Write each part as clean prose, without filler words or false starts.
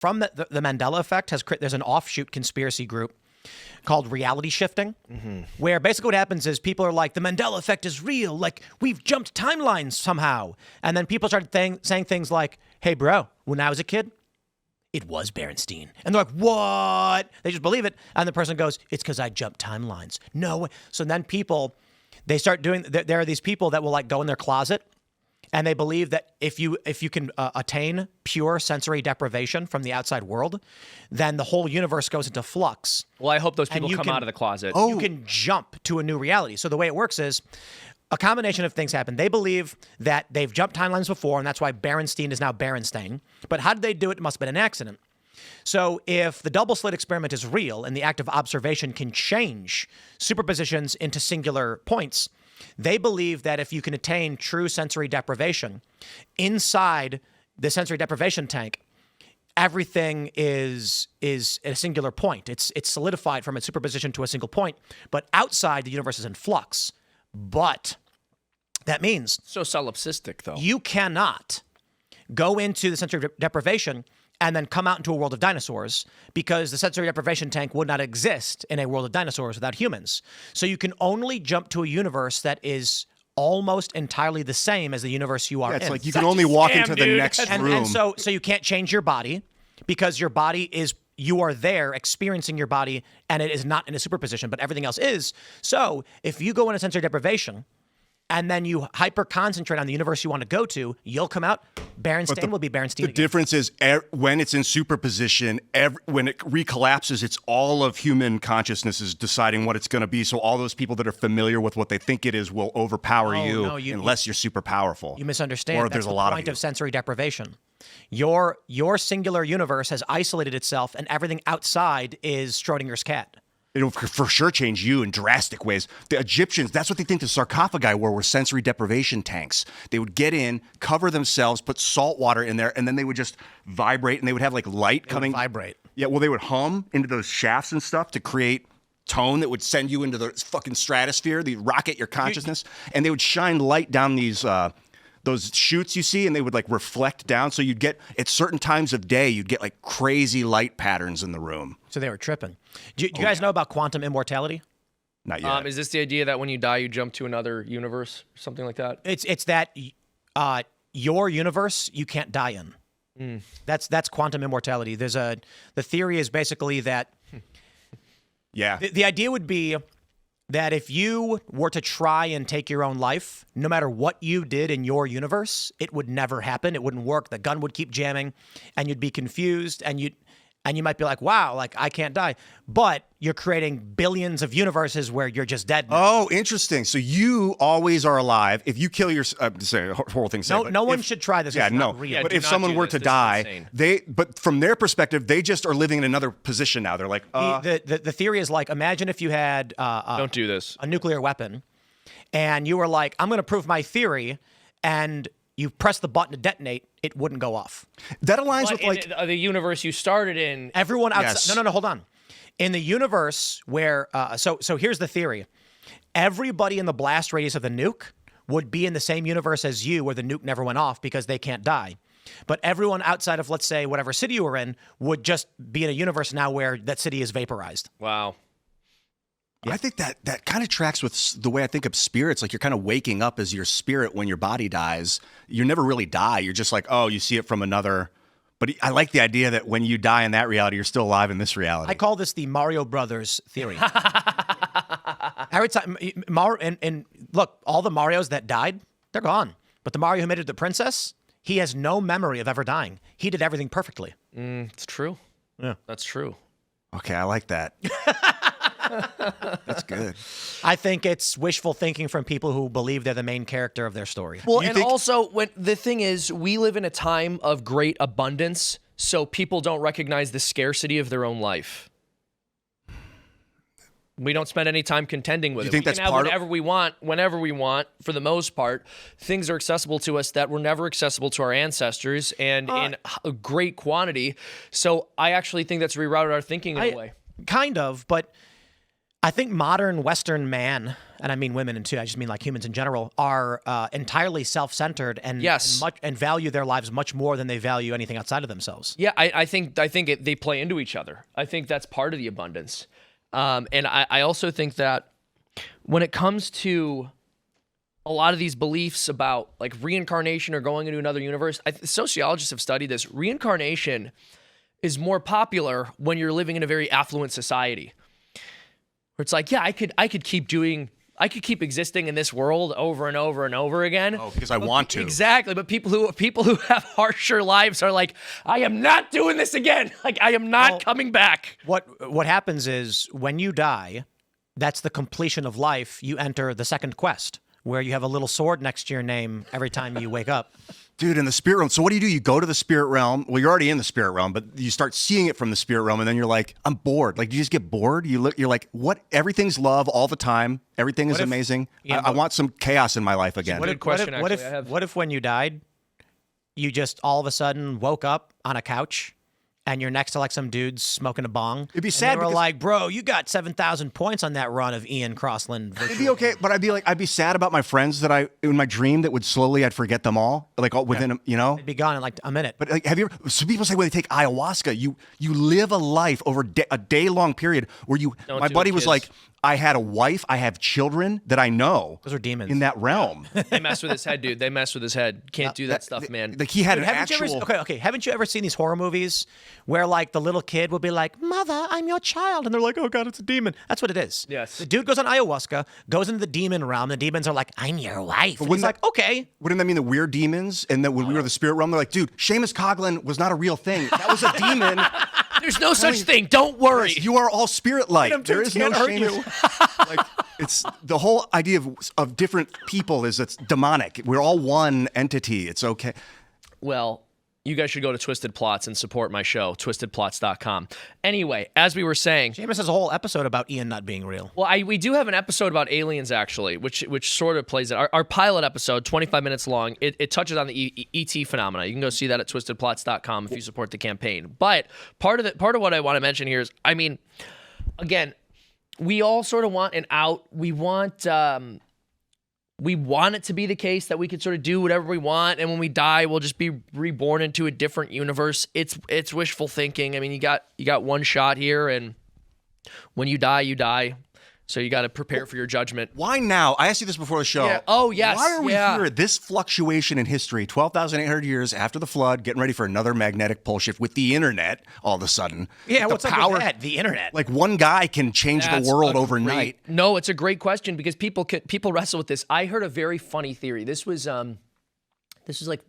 from the Mandela effect, there's an offshoot conspiracy group called reality shifting, where basically what happens is people are like, the Mandela effect is real, like we've jumped timelines somehow. And then people started saying things like, hey, bro, when I was a kid, it was Berenstein. And they're like, what? They just believe it. And the person goes, it's because I jumped timelines. No way. So then they start doing, there are these people that will like go in their closet and they believe that if you can attain pure sensory deprivation from the outside world, then the whole universe goes into flux. Well, I hope those people come out of the closet. You can jump to a new reality. So the way it works is a combination of things happen. They believe that they've jumped timelines before, and that's why Berenstein is now Berenstain. But how did they do it? It must have been an accident. So if the double slit experiment is real and the act of observation can change superpositions into singular points, they believe that if you can attain true sensory deprivation inside the sensory deprivation tank, everything is at a singular point. It's solidified from its superposition to a single point, but outside the universe is in flux. But that means so solipsistic, though. You cannot go into the sensory deprivation and then come out into a world of dinosaurs because the sensory deprivation tank would not exist in a world of dinosaurs without humans. So you can only jump to a universe that is almost entirely the same as the universe you are in. It's like you can only walk into the next room. And so you can't change your body because your body is, you are there experiencing your body and it is not in a superposition, but everything else is. So if you go into sensory deprivation and then you hyper concentrate on the universe you want to go to, you'll come out. Berenstain will be Berenstein. The difference is when it's in superposition, when it recollapses, it's all of human consciousness is deciding what it's going to be. So all those people that are familiar with what they think it is will overpower you unless you're super powerful. You misunderstand. Or That's there's the a lot point of of sensory deprivation. Your singular universe has isolated itself, and everything outside is Schrodinger's cat. It'll for sure change you in drastic ways. The Egyptians, that's what they think the sarcophagi were sensory deprivation tanks. They would get in, cover themselves, put salt water in there, and then they would just vibrate, and they would have like light coming. Vibrate. Yeah, well, they would hum into those shafts and stuff to create tone that would send you into the fucking stratosphere, the rocket your consciousness, and they would shine light down those chutes you see, and they would like reflect down. So you'd get, at certain times of day, you'd get like crazy light patterns in the room. So they were tripping. Do you guys know about quantum immortality? Not yet. Is this the idea that when you die, you jump to another universe, something like that? It's that your universe you can't die in. That's quantum immortality. The theory is basically that. Yeah. The idea would be that if you were to try and take your own life, no matter what you did in your universe, it would never happen. It wouldn't work. The gun would keep jamming, and you'd be confused, and you might be like, wow, like I can't die. But you're creating billions of universes where you're just dead now. Oh, interesting. So you always are alive. If you kill your, say a horrible thing to say. No one should try this. Yeah, it's no. not real. Yeah, but do if not someone do were this. to This is die, insane. but from their perspective, they just are living in another position now. They're like, The theory is like, imagine if you had Don't do this. a nuclear weapon, and you were like, I'm going to prove my theory, and you press the button to detonate, it wouldn't go off. that aligns But with like, in the universe you started in, Everyone outside. Yes. No, hold on. In the universe where, so here's the theory. Everybody in the blast radius of the nuke would be in the same universe as you where the nuke never went off because they can't die. But everyone outside of, let's say, whatever city you were in would just be in a universe now where that city is vaporized. wow. I think that kind of tracks with the way I think of spirits. Like you're kind of waking up as your spirit when your body dies. You never really die. You're just like, oh, you see it from another. But I like the idea that when you die in that reality, you're still alive in this reality. I call this the Mario Brothers theory. Every time, and look, all the Marios that died, they're gone. But the Mario who made it the princess, he has no memory of ever dying. He did everything perfectly. It's true. Yeah. That's true. Okay, I like that. That's good. I think it's wishful thinking from people who believe they're the main character of their story. Well, and also, when the thing is, we live in a time of great abundance, so people don't recognize the scarcity of their own life. We don't spend any time contending with it. think We that's can have part of- whatever we want, whenever we want. For the most part, things are accessible to us that were never accessible to our ancestors, and in a great quantity. So I actually think that's rerouted our thinking in a way. Kind of, but I think modern Western man, and I mean women too, I just mean like humans in general, are entirely self-centered and and value their lives much more than they value anything outside of themselves. Yeah, I think they play into each other. I think that's part of the abundance. And I also think that when it comes to a lot of these beliefs about like reincarnation or going into another universe, sociologists have studied this. Reincarnation is more popular when you're living in a very affluent society. Where it's like, yeah, I could keep existing in this world over and over and over again. Oh, because I want to. Exactly. But people who have harsher lives are like, I am not doing this again. Like, I am not coming back. What happens is when you die, that's the completion of life. You enter the second quest, where you have a little sword next to your name every time you wake up. Dude, in the spirit realm. So what do? You go to the spirit realm. Well, you're already in the spirit realm, but you start seeing it from the spirit realm, and then you're like, I'm bored. Like, you just get bored. You're like, what? Everything's love all the time. Everything is amazing. I want some chaos in my life again. What if when you died, you just all of a sudden woke up on a couch and you're next to like some dudes smoking a bong? It'd be sad. They were like, bro, you got 7,000 points on that run of Ian Crossland. It'd be okay, but I'd be sad about my friends that in my dream that would slowly, I'd forget them all, like all within, It'd be gone in like a minute. But like, have you ever, so people say when they take ayahuasca, you live a life over a day-long period where my buddy was like, I had a wife, I have children that I know. Those are demons. In that realm. They mess with his head, dude. They mess with his head. Can't do that stuff, man. Like he had an actual... Okay. Haven't you ever seen these horror movies where like the little kid will be like, Mother, I'm your child. And they're like, oh God, it's a demon. That's what it is. Yes. The dude goes on ayahuasca, goes into the demon realm. The demons are like, I'm your wife. And he's like, okay. Wouldn't that mean that we're demons? And that when we were the spirit realm, they're like, dude, Seamus Coughlin was not a real thing. That was a demon. There's no such thing. Don't worry. You are all spirit-like. There is no Seamus. Like, it's the whole idea of different people is it's demonic. We're all one entity. It's okay. Well, you guys should go to Twisted Plots and support my show, twistedplots.com. Anyway, as we were saying, Seamus has a whole episode about Ian not being real. Well, we do have an episode about aliens, actually, which sort of plays it. Our pilot episode, 25 minutes long, it touches on the ET phenomena. You can go see that at twistedplots.com if you support the campaign. But part of what I want to mention here is, I mean, again, we all sort of want an out. We want it to be the case that we could sort of do whatever we want, and when we die, we'll just be reborn into a different universe. It's wishful thinking. I mean, you got one shot here, and when you die, you die. So you got to prepare for your judgment. Why now? I asked you this before the show. Yeah. Oh, yes. Why are we here at this fluctuation in history, 12,800 years after the flood, getting ready for another magnetic pole shift with the internet all of a sudden? Yeah, what's up with that? The internet. Like one guy can change the world overnight. No, it's a great question because people wrestle with this. I heard a very funny theory. This was like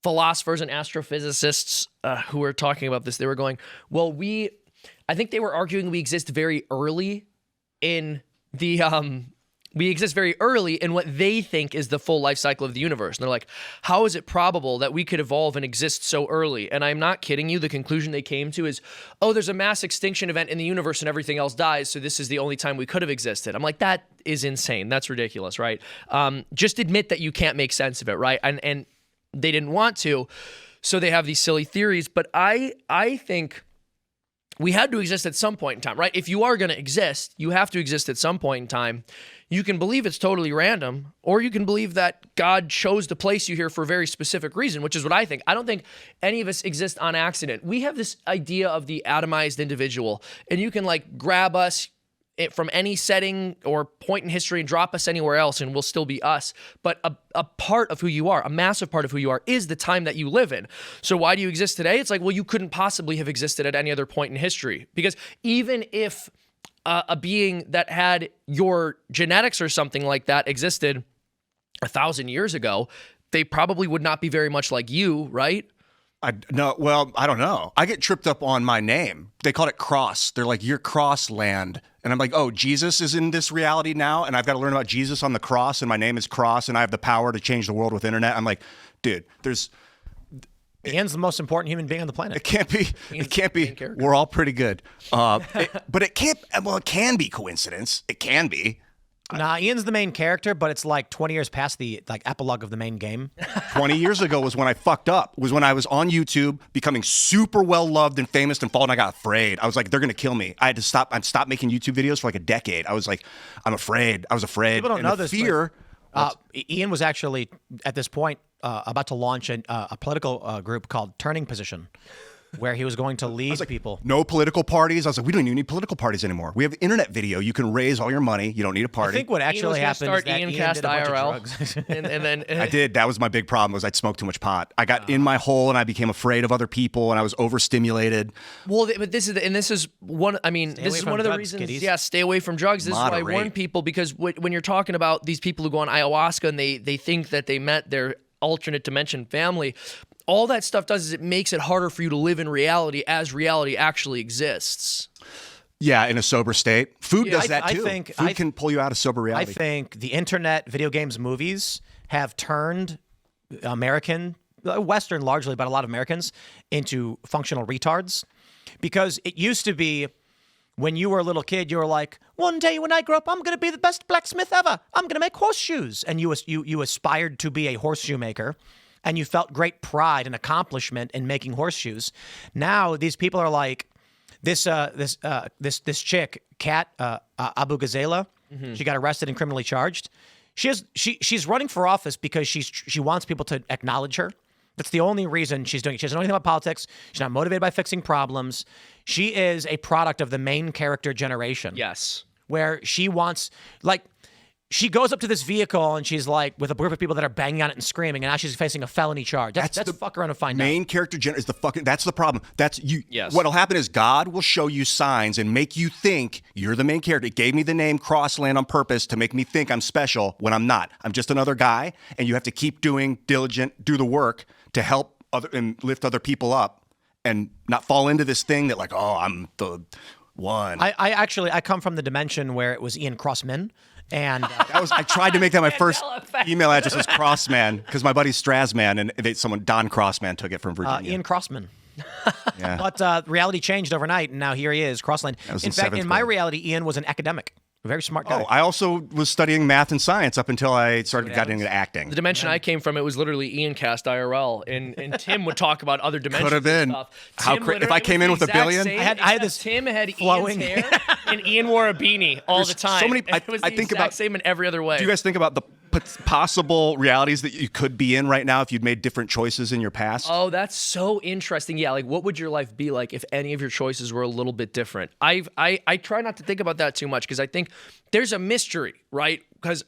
philosophers and astrophysicists who were talking about this. They were going, well, I think they were arguing we exist very early in the we exist very early in what they think is the full life cycle of the universe. And they're like, how is it probable that we could evolve and exist so early? And I'm not kidding you. The conclusion they came to is, oh, there's a mass extinction event in the universe and everything else dies, so this is the only time we could have existed. I'm like, that is insane. That's ridiculous, right? Just admit that you can't make sense of it, right? And they didn't want to, so they have these silly theories. But I think we had to exist at some point in time, right? If you are going to exist, you have to exist at some point in time. You can believe it's totally random, or you can believe that God chose to place you here for a very specific reason, which is what I think. I don't think any of us exist on accident. We have this idea of the atomized individual, and you can like grab us from any setting or point in history and drop us anywhere else and we'll still be us. But a part of who you are, a massive part of who you are, is the time that you live in. So why do you exist today? It's like, well, you couldn't possibly have existed at any other point in history. Because even if a being that had your genetics or something like that existed 1,000 years ago, they probably would not be very much like you, right? Well, I don't know. I get tripped up on my name. They call it Cross. They're like, you're Crossland. And I'm like, oh, Jesus is in this reality now, and I've got to learn about Jesus on the cross, and my name is Cross, and I have the power to change the world with internet. I'm like, dude, Ian's the most important human being on the planet. It can't be. It can't be. We're all pretty good. But it can't. Well, it can be coincidence. It can be. Nah, Ian's the main character, but it's like 20 years past the epilogue of the main game. 20 years ago was when I fucked up. Was when I was on YouTube, becoming super well loved and famous and followed. And I got afraid. I was like, they're gonna kill me. I had to stop. I stopped making YouTube videos for like a decade. I was like, I'm afraid. I was afraid. People don't and know the this. fear. Ian was actually at this point about to launch a political group called Turning Position, where he was going to lead people. No political parties. I was like, we don't even need political parties anymore. We have internet video. You can raise all your money. You don't need a party. I think what actually happened is that Ian Cast did a bunch IRL. of drugs. and then I did. That was my big problem. Was I'd smoked too much pot. I got in my hole and I became afraid of other people and I was overstimulated. Well, but this is one. I mean, this away is from one of the drugs, reasons. kiddies. Yeah, stay away from drugs. This is why I warn Moderate. people, because when you're talking about these people who go on ayahuasca and they think that they met their alternate dimension family, all that stuff does is it makes it harder for you to live in reality as reality actually exists. Yeah, in a sober state. Food does that too. Food can pull you out of sober I reality. think the internet, video games, movies have turned American, Western largely, but a lot of Americans into functional retards. Because it used to be when you were a little kid, you were like, one day when I grow up, I'm going to be the best blacksmith ever. I'm going to make horseshoes. And you aspired to be a horseshoe maker. And you felt great pride and accomplishment in making horseshoes. Now these people are like this chick, Kat Abu Ghazala. She got arrested and criminally charged. She's running for office because she wants people to acknowledge her. That's the only reason she's doing it. She doesn't know anything about politics. She's not motivated by fixing problems. She is a product of the main character generation. Yes. Where she wants, like, she goes up to this vehicle and she's like with a group of people that are banging on it and screaming, and now she's facing a felony charge. That's the fuck around and find out. Main character is the fucking. That's the problem. That's you. Yes. What'll happen is God will show you signs and make you think you're the main character. It gave me the name Crossland on purpose to make me think I'm special when I'm not. I'm just another guy, and you have to keep doing diligent, do the work to help other and lift other people up, and not fall into this thing that like, oh, I'm the one. I come from the dimension where it was Ian Crossman. And I tried to make that my first email address was Crossman because my buddy Strasman and Don Crossman took it from Virginia. Ian Crossman. Yeah. But reality changed overnight, and now here he is, Crossland. That was In in fact, seventh in my grade. reality, Ian was an academic, a very smart guy. Oh, I also was studying math and science up until I got into acting. The dimension I came from, it was literally Ian Cast IRL, and Tim would talk about other dimensions. Could have been. And stuff. How Tim if I came in with $1 billion? I had this Tim had flowing Ian's hair, and Ian wore a beanie all There's the time. so many- It was I the think exact about- same in every other way. Do you guys think about the possible realities that you could be in right now if you'd made different choices in your past? Oh, that's so interesting. Yeah, like what would your life be like if any of your choices were a little bit different? I try not to think about that too much because I think there's a mystery, right? Because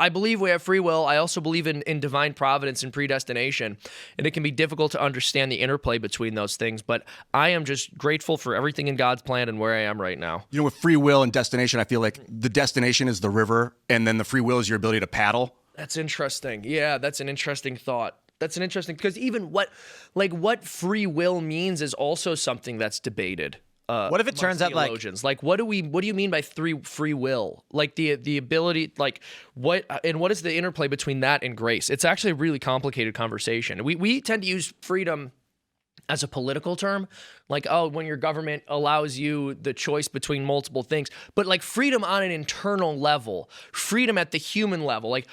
I believe we have free will. I also believe in divine providence and predestination, and it can be difficult to understand the interplay between those things. But I am just grateful for everything in God's plan and where I am right now. You know, with free will and destination, I feel like the destination is the river, and then the free will is your ability to paddle. That's interesting. Yeah, that's an interesting thought. That's an interesting, because even what free will means is also something that's debated. What if it turns out like theologians. Like what do you mean by free will? Like the ability, like what is the interplay between that and grace? It's actually a really complicated conversation. We tend to use freedom as a political term, like, oh, when your government allows you the choice between multiple things, but like freedom on an internal level, freedom at the human level, like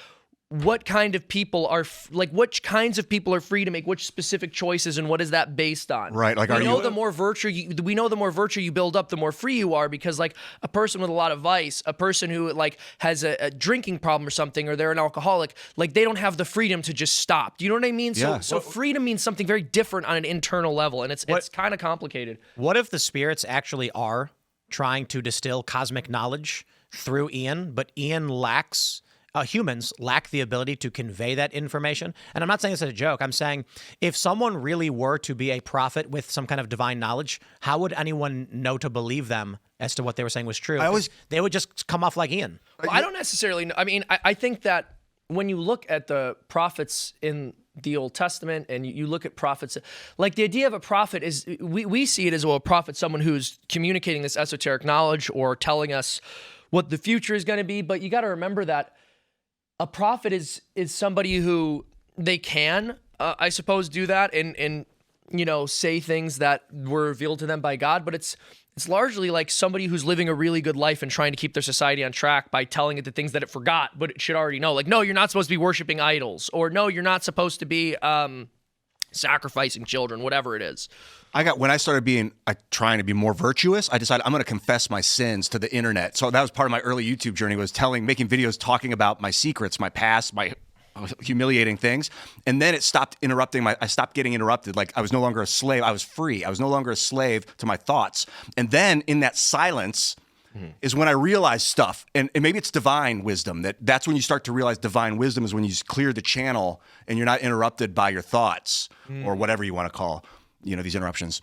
what kind of people are which kinds of people are free to make which specific choices, and what is that based on? Right, like, we are know you- the more virtue you build up, the more free you are, because like a person with a lot of vice, a person who like has a drinking problem or something, or they're an alcoholic, like they don't have the freedom to just stop. Do you know what I mean? Yeah. So freedom means something very different on an internal level, and it's kind of complicated. what if the spirits actually are trying to distill cosmic knowledge through Ian, but Ian lacks humans lack the ability to convey that information. And I'm not saying this as a joke. I'm saying if someone really were to be a prophet with some kind of divine knowledge, how would anyone know to believe them as to what they were saying was true? They would just come off like Ian. Well, I don't necessarily know. I mean, I think that when you look at the prophets in the Old Testament and you look at prophets, like the idea of a prophet is, we see it as, well, a prophet, someone who's communicating this esoteric knowledge or telling us what the future is going to be. But you got to remember that a prophet is somebody who they can, I suppose, do that. And say things that were revealed to them by God, but it's largely like somebody who's living a really good life and trying to keep their society on track by telling it the things that it forgot, but it should already know. Like, no, you're not supposed to be worshiping idols, or no, you're not supposed to be sacrificing children, whatever it is. When I started trying to be more virtuous, I decided I'm going to confess my sins to the internet. So that was part of my early YouTube journey, was making videos talking about my secrets, my past, my humiliating things. And then it stopped I stopped getting interrupted. Like, I was no longer a slave. I was free. I was no longer a slave to my thoughts. And then in that silence is when I realized stuff. And maybe it's divine wisdom. That's when you start to realize divine wisdom is when you just clear the channel and you're not interrupted by your thoughts or whatever you want to call, these interruptions.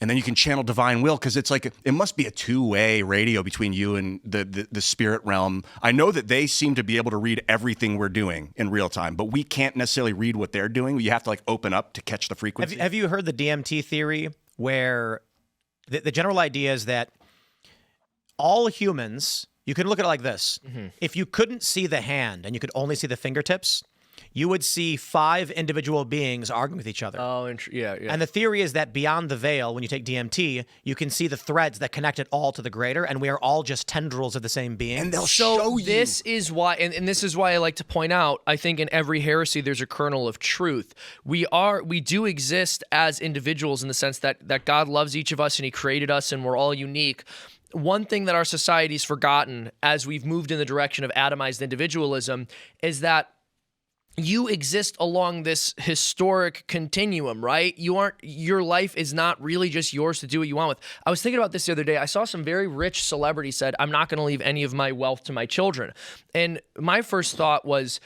And then you can channel divine will, because it's like, it must be a two-way radio between you and the spirit realm. I know that they seem to be able to read everything we're doing in real time, but we can't necessarily read what they're doing. You have to open up to catch the frequency. Have you heard the DMT theory, where the general idea is that all humans, you can look at it like this. If you couldn't see the hand and you could only see the fingertips, you would see 5 individual beings arguing with each other. Oh, yeah. And the theory is that beyond the veil, when you take DMT, you can see the threads that connect it all to the greater, and we are all just tendrils of the same being. And they'll show you. This is why, and this is why I like to point out, I think in every heresy there's a kernel of truth. We do exist as individuals in the sense that God loves each of us and He created us and we're all unique. One thing that our society's forgotten as we've moved in the direction of atomized individualism is that you exist along this historic continuum, right? Your life is not really just yours to do what you want with. I was thinking about this the other day. I saw some very rich celebrity said, I'm not going to leave any of my wealth to my children. And my first thought was,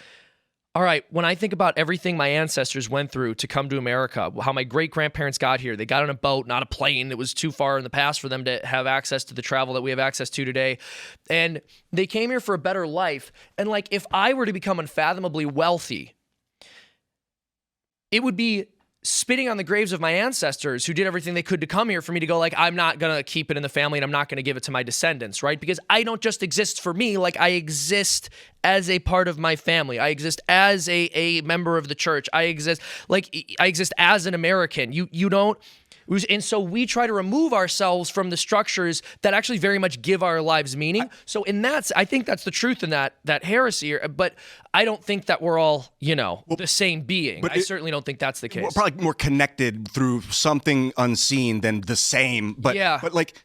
all right, when I think about everything my ancestors went through to come to America, how my great-grandparents got here, they got on a boat, not a plane. It was too far in the past for them to have access to the travel that we have access to today. And they came here for a better life. And if I were to become unfathomably wealthy, it would be spitting on the graves of my ancestors who did everything they could to come here for me to go, I'm not going to keep it in the family and I'm not going to give it to my descendants, right? Because I don't just exist for me. I exist as a part of my family. I exist as a member of the church. I exist as an American. You don't. And so we try to remove ourselves from the structures that actually very much give our lives meaning. I think that's the truth in that heresy. But I don't think that we're all, the same being. I certainly don't think that's the case. We're probably more connected through something unseen than the same. But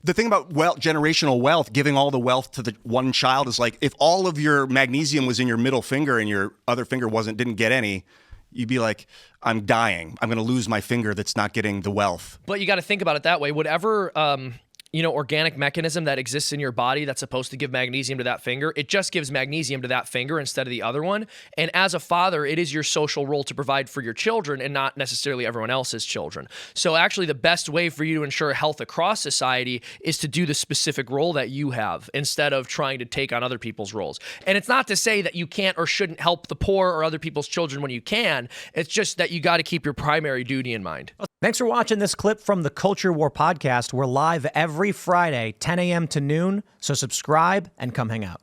the thing about generational wealth, giving all the wealth to the one child is if all of your magnesium was in your middle finger and your other finger didn't get any, you'd be like, I'm dying. I'm going to lose my finger that's not getting the wealth. But you got to think about it that way. Whatever organic mechanism that exists in your body that's supposed to give magnesium to that finger, it just gives magnesium to that finger instead of the other one. And as a father, it is your social role to provide for your children and not necessarily everyone else's children. So actually the best way for you to ensure health across society is to do the specific role that you have instead of trying to take on other people's roles. And it's not to say that you can't or shouldn't help the poor or other people's children when you can. It's just that you got to keep your primary duty in mind. Thanks for watching this clip from the Culture War podcast. We're live every Friday, 10 a.m. to noon, so subscribe and come hang out.